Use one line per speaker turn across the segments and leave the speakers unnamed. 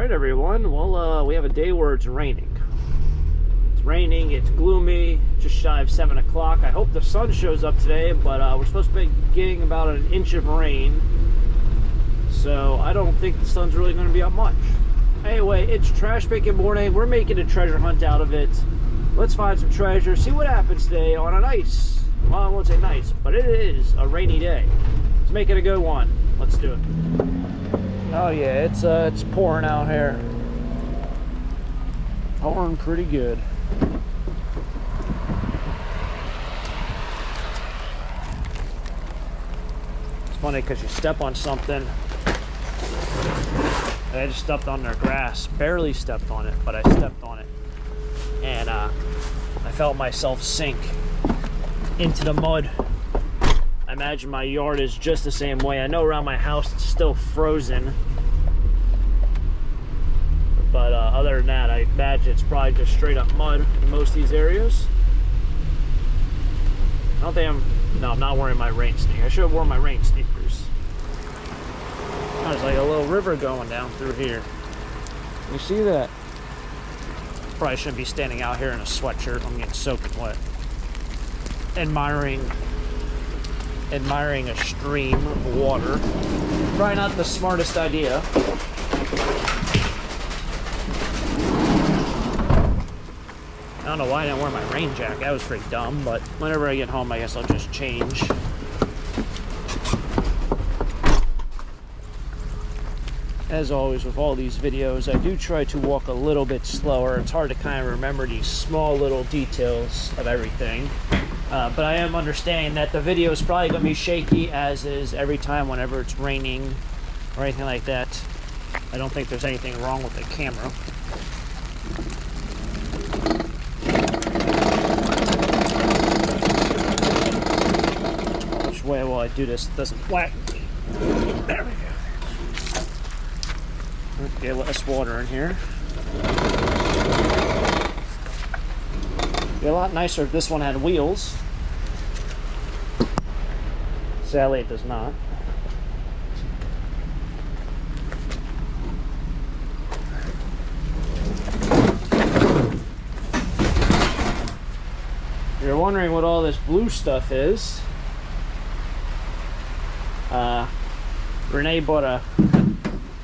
Alright everyone, well we have a day where it's raining. It's raining, it's gloomy, just shy of 7 o'clock. I hope the sun shows up today, but we're supposed to be getting about an inch of rain. So I don't think the sun's really going to be up much. Anyway, it's trash picking morning. We're making a treasure hunt out of it. Let's find some treasure, see what happens today on a nice, well I won't say nice, but it is a rainy day. Let's make it a good one. Let's do it. Oh yeah, it's pouring out here. Pouring pretty good. It's funny because you step on something. I just stepped on their grass. Barely stepped on it, but I stepped on it. And I felt myself sink into the mud. I imagine my yard is just the same way. I know around my house it's still frozen. But other than that, I imagine it's probably just straight up mud in most of these areas. I don't think I'm not wearing my rain sneakers. I should have worn my rain sneakers. There's like a little river going down through here. You see that? Probably shouldn't be standing out here in a sweatshirt. I'm getting soaking wet. Admiring a stream of water. Probably not the smartest idea. I don't know why I didn't wear my rain jacket. That was pretty dumb, but whenever I get home, I guess I'll just change. As always with all these videos, I do try to walk a little bit slower. It's hard to kind of remember these small little details of everything. But I am understanding that the video is probably going to be shaky, as is every time whenever it's raining or anything like that. I don't think there's anything wrong with the camera. Which way will I do this? It doesn't flatten me. There we go. Okay, less water in here. Be a lot nicer if this one had wheels. Sadly, it does not. You're wondering what all this blue stuff is. Renee bought a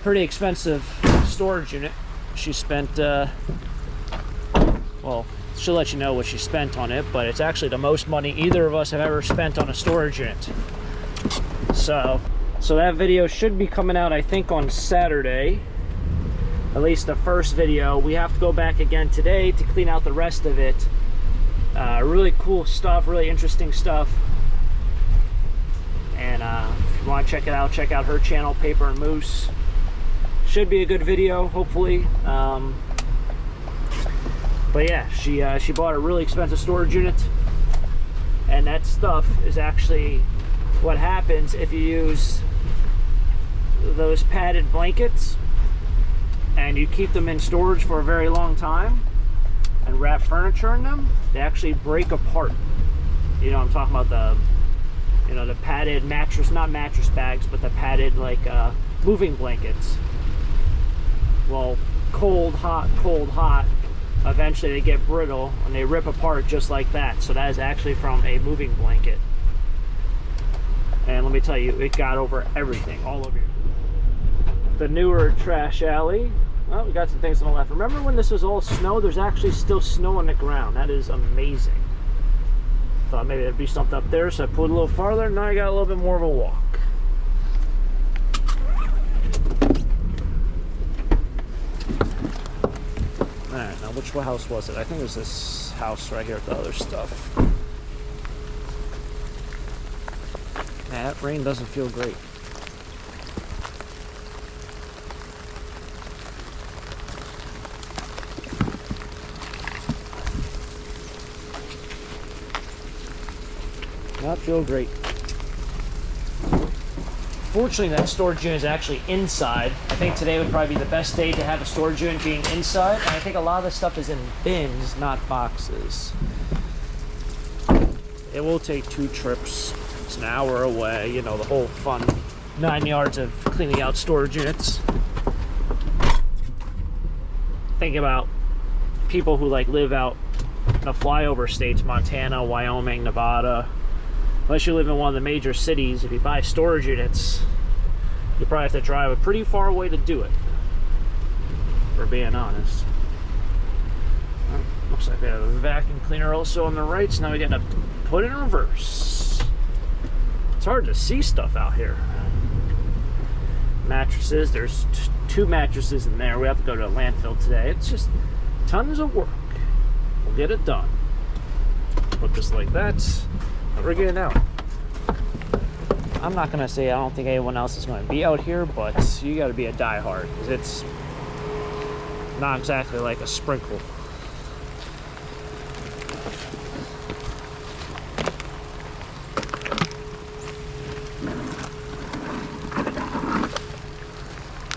pretty expensive storage unit. She spent, well, she'll let you know what she spent on it, but it's actually the most money either of us have ever spent on a storage unit. So that video should be coming out, I think, on Saturday. At least the first video. We have to go back again today to clean out the rest of it. Really cool stuff, really interesting stuff. And if you want to check it out, check out her channel, Paper and Moose. Should be a good video, hopefully. But yeah, she bought a really expensive storage unit, and that stuff is actually what happens if you use those padded blankets and you keep them in storage for a very long time and wrap furniture in them. They actually break apart. You know, I'm talking about the, you know, the padded mattress, not mattress bags, but the padded like moving blankets. Well, cold, hot, eventually they get brittle and they rip apart just like that. So that is actually from a moving blanket. And let me tell you, it got over everything, all over here. The newer trash alley. Well, we got some things on the left. Remember when this was all snow? There's actually still snow on the ground. That is amazing. Thought maybe there'd be something up there, so I pulled a little farther. Now I got a little bit more of a walk. Alright, now which house was it? I think it was this house right here with the other stuff. Yeah, that rain doesn't feel great. Not feel great. Fortunately, that storage unit is actually inside. I think today would probably be the best day to have a storage unit being inside. And I think a lot of the stuff is in bins, not boxes. It will take 2 trips. It's an hour away, you know, the whole fun 9 yards of cleaning out storage units. think about people who like live out in the flyover states, Montana, Wyoming, Nevada. Unless you live in one of the major cities, if you buy storage units, you probably have to drive a pretty far away to do it, for being honest. Well, looks like we have a vacuum cleaner also on the right, so now we got to put it in reverse. It's hard to see stuff out here. Mattresses, there's 2 mattresses in there. We have to go to a landfill today. It's just tons of work. We'll get it done. Put this like that, and we're getting out. I'm not gonna say I don't think anyone else is gonna be out here, but you gotta be a diehard, because it's not exactly like a sprinkle.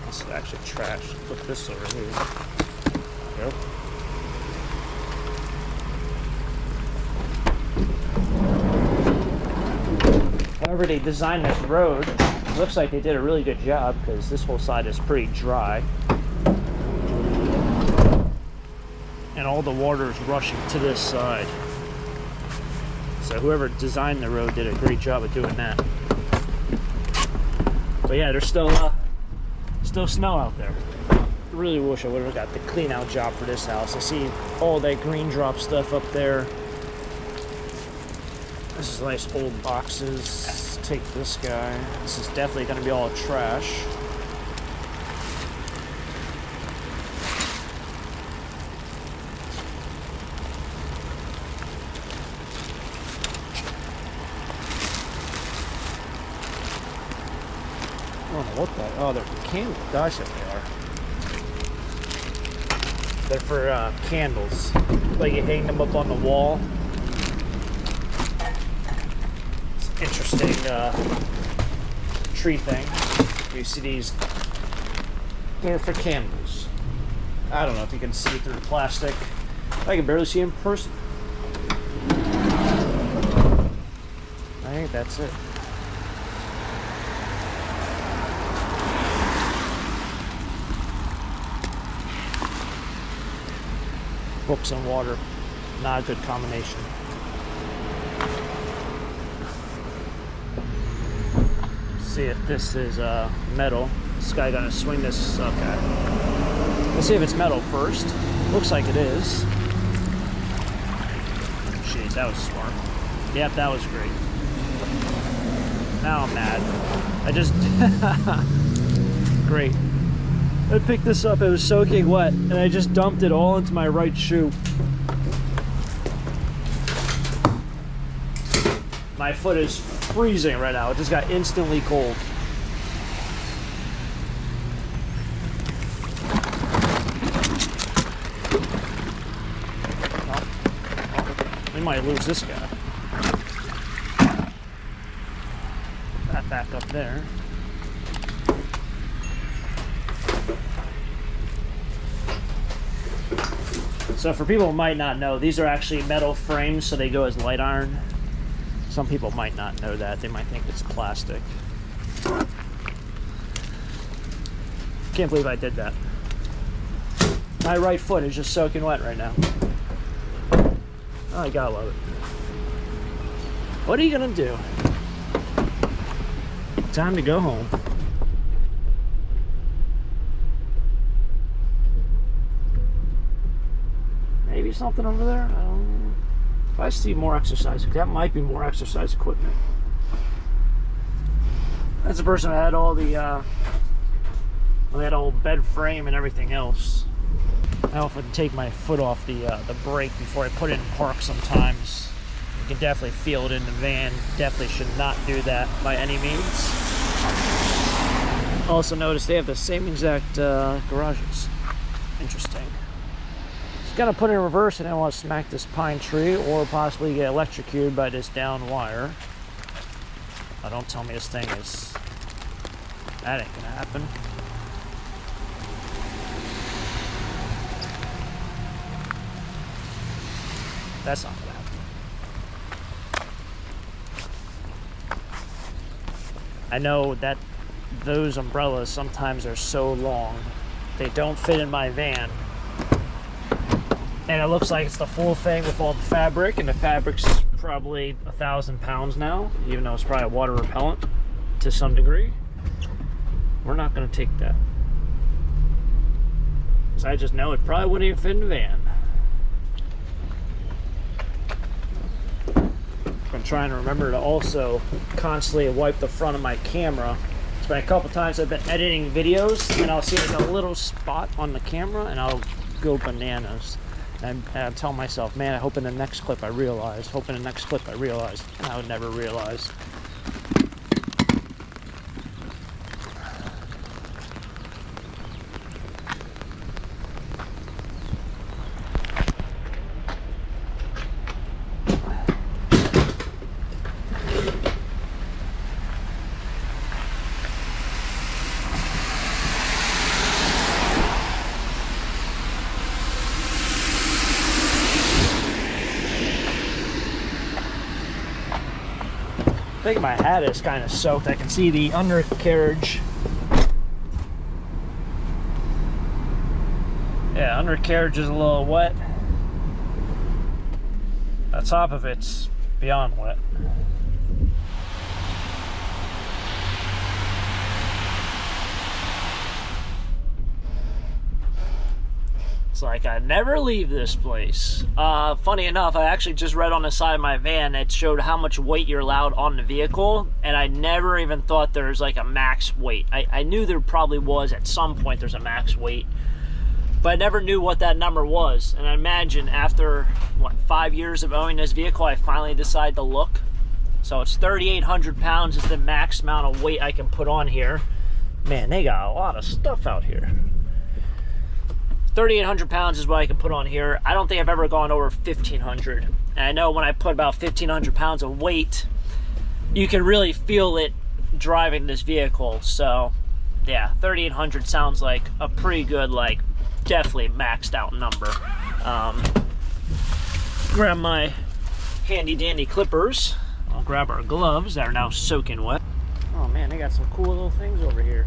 This is actually trash. Put this over here. Yep. However they designed this road, it looks like they did a really good job, because this whole side is pretty dry. And all the water is rushing to this side. So whoever designed the road did a great job of doing that. But yeah, there's still snow out there. I really wish I would have got the clean out job for this house. I see all that green drop stuff up there. This is nice old boxes. Take this guy. This is definitely going to be all trash. I don't know what that. Oh, they're candles. Gosh, if they are. They're for candles. Like you hang them up on the wall. Interesting tree thing. You see these, they're for candles. I don't know if you can see through the plastic. I can barely see in person. I think that's it. Books and water, not a good combination. See if this is metal. This guy gonna swing this. Okay. Let's see if it's metal first. Looks like it is. Jeez, that was smart. Yep, that was great. Now I'm mad. I just great. I picked this up. It was soaking wet, and I just dumped it all into my right shoe. My foot is freezing right now. It just got instantly cold. We might lose this guy. That back up there. So for people who might not know, these are actually metal frames, so they go as light iron. Some people might not know that. They might think it's plastic. Can't believe I did that. My right foot is just soaking wet right now. Oh, I gotta love it. What are you gonna do? Time to go home. Maybe something over there? I don't know. If I see more exercise, that might be more exercise equipment. That's the person that had all the, they had a whole bed frame and everything else. I often take my foot off the brake before I put it in park sometimes. You can definitely feel it in the van. Definitely should not do that by any means. Also notice they have the same exact garages. Interesting. Gotta put it in reverse, and I want to smack this pine tree or possibly get electrocuted by this down wire. Oh, don't tell me this thing is... That ain't gonna happen. That's not gonna happen. I know that those umbrellas sometimes are so long, they don't fit in my van. And it looks like it's the full thing with all the fabric, and the fabric's probably 1,000 pounds now, even though it's probably water repellent to some degree. We're not going to take that, because I just know it probably wouldn't even fit in the van. I'm trying to remember to also constantly wipe the front of my camera. It's been a couple times I've been editing videos and I'll see like a little spot on the camera and I'll go bananas. And I'm telling myself, man, I hope in the next clip I realize. Hope in the next clip I realize. I would never realize. I think my hat is kind of soaked. I can see the undercarriage. Yeah, undercarriage is a little wet. The top of it's beyond wet. It's like I never leave this place. Funny enough, I actually just read on the side of my van, it showed how much weight you're allowed on the vehicle, and I never even thought there's like a max weight. I knew there probably was at some point there's a max weight, but I never knew what that number was. And I imagine after, what, 5 years of owning this vehicle, I finally decided to look. So it's 3,800 pounds is the max amount of weight I can put on here. Man, they got a lot of stuff out here. 3,800 pounds is what I can put on here. I don't think I've ever gone over 1,500. And I know when I put about 1,500 pounds of weight, you can really feel it driving this vehicle. So yeah, 3,800 sounds like a pretty good, like definitely maxed out number. Grab my handy dandy clippers. I'll grab our gloves that are now soaking wet. Oh man, they got some cool little things over here.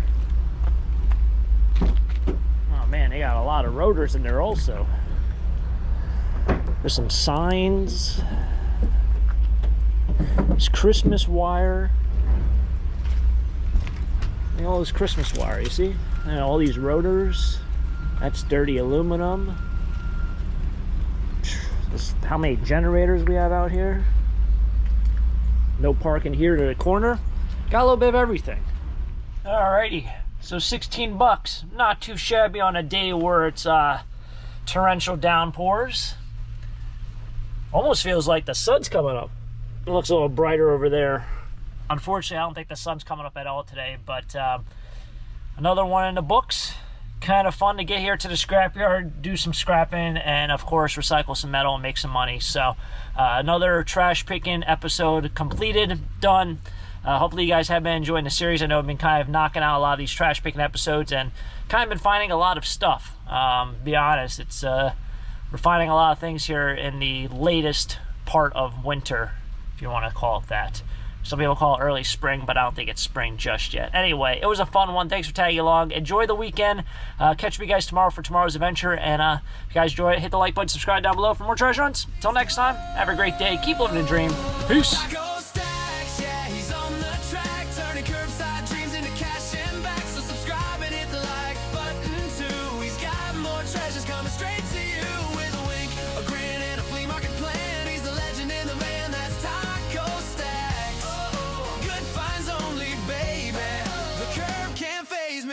Man, they got a lot of rotors in there also. There's some signs. There's Christmas wire. Look at all this Christmas wire, you see? And all these rotors. That's dirty aluminum. How many generators we have out here. No parking here to the corner. Got a little bit of everything. Alrighty. So 16 bucks, not too shabby on a day where it's torrential downpours. Almost feels like the sun's coming up. It looks a little brighter over there. Unfortunately, I don't think the sun's coming up at all today, but another one in the books. Kind of fun to get here to the scrapyard, do some scrapping, and of course recycle some metal and make some money. So another trash picking episode completed, done. Hopefully you guys have been enjoying the series. I know I've been kind of knocking out a lot of these trash picking episodes and kind of been finding a lot of stuff. Be honest, it's we're finding a lot of things here in the latest part of winter, if you want to call it that. Some people call it early spring, but I don't think it's spring just yet. Anyway, it was a fun one. Thanks for tagging along. Enjoy the weekend. Catch you guys tomorrow for tomorrow's adventure. And if you guys enjoy it, hit the like button, subscribe down below for more treasure hunts. Until next time, have a great day. Keep living the dream. Peace. Coming straight